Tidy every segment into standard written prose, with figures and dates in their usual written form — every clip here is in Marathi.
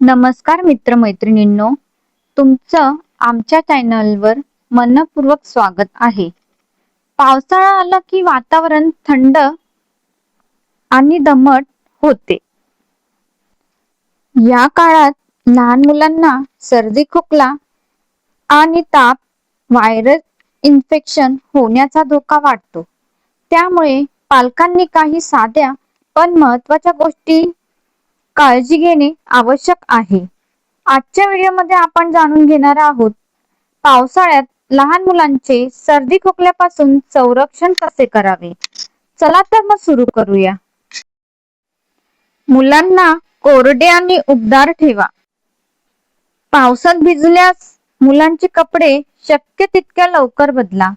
नमस्कार मित्र-मैत्रिणींनो, तुमचं आमच्या चॅनलवर मनपूर्वक स्वागत आहे। पावसाळा आला की वातावरण थंड आणि दमट होते। या काळात लहान मुलांना सर्दी, खोकला आणि ताप, व्हायरल इन्फेक्शन होण्याचा धोका वाढतो। त्यामुळे पालकांनी काही साध्या पण महत्त्वाच्या गोष्टी काळजी घेणे आवश्यक आहे। आजच्या व्हिडिओमध्ये आपण जाणून घेणार आहोत पावसाळ्यात लहान मुलांचे सर्दी खोकल्यापासून संरक्षण कसे करावे। चला तर मग सुरू करूया। मुलांना कोरडे आणि उबदार ठेवा। पावसात भिजल्यास मुलांचे कपडे शक्य तितक्या लवकर बदला।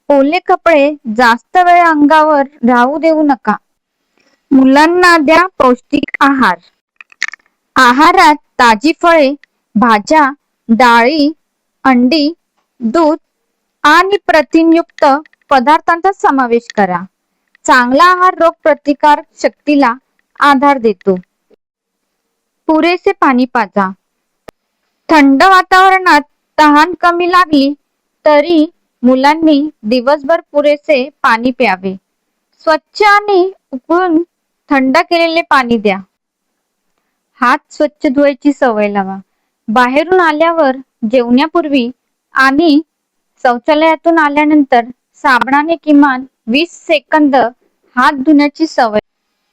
ओले कपडे जास्त वेळ अंगावर राहू देऊ नका। मुलांना द्या पौष्टिक आहार। आहारात ताजी फळे, भाज्या, डाळी, अंडी, दूध आणि प्रथिनयुक्त पदार्थांचा समावेश करा। चांगला आहार रोगप्रतिकारक शक्तीला आधार देतो। पुरेसे पाणी पाजा। थंड वातावरणात तहान कमी लागली तरी मुलांनी दिवसभर पुरेसे पाणी प्यावे। स्वच्छ आणि उकळून थंड केलेले पाणी द्या। हात स्वच्छ धुवायची सवय लावा। बाहेरून आल्यावर, जेवण्यापूर्वी आणि शौचालयातून आल्यानंतर साबणाने किमान 20 सेकंद हात धुण्याची सवय।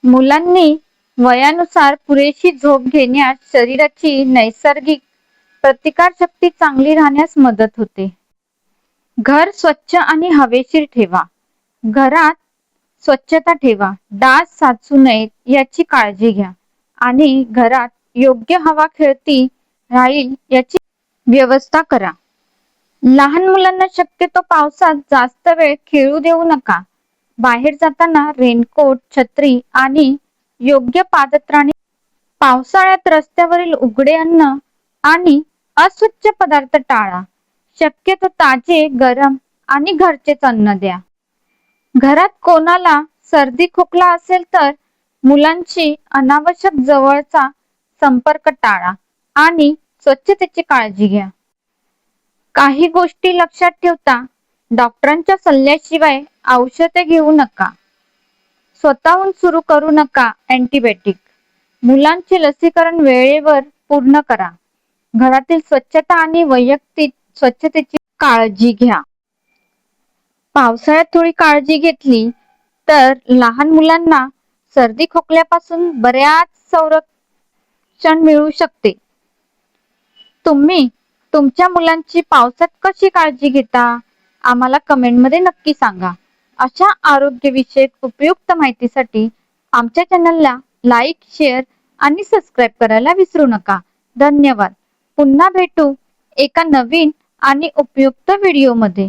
मुलांनी वयानुसार पुरेशी झोप घेण्यास शरीराची नैसर्गिक प्रतिकारशक्ती चांगली राहण्यास मदत होते। घर स्वच्छ आणि हवेशीर ठेवा। घरात स्वच्छता ठेवा, डास साचू नयेत याची काळजी घ्या आणि घरात योग्य हवा खेळती राहील याची व्यवस्था करा। लहान मुलांना शक्यतो पावसात जास्त वेळ खेळू देऊ नका। बाहेर जाताना रेनकोट, छत्री आणि योग्य पादत्राणे। पावसाळ्यात रस्त्यावरील उघडे अन्न आणि अस्वच्छ पदार्थ टाळा। शक्यतो ताजे, गरम आणि घरचेच अन्न द्या। घरात कोणाला सर्दी खोकला असेल तर मुलांशी अनावश्यक जवळचा संपर्क टाळा आणि स्वच्छतेची काळजी घ्या। काही गोष्टी लक्षात ठेवता डॉक्टरांच्या सल्ल्याशिवाय औषधे घेऊ नका। स्वतःहून सुरू करू नका अँटीबायोटिक। मुलांचे लसीकरण वेळेवर पूर्ण करा। घरातील स्वच्छता आणि वैयक्तिक स्वच्छतेची काळजी घ्या। पावसाळ्यात थोडी काळजी घेतली तर लहान मुलांना सर्दी खोकल्यापासून बऱ्याच संरक्षण मिळू शकते। तुम्ही तुमच्या मुलांची पावसात कशी काळजी घेता आम्हाला कमेंटमध्ये नक्की सांगा। अशा आरोग्यविषयक उपयुक्त माहितीसाठी आमच्या चॅनलला लाईक, शेअर आणि सबस्क्राईब करायला विसरू नका। धन्यवाद। पुन्हा भेटू एका नवीन आणि उपयुक्त व्हिडिओमध्ये।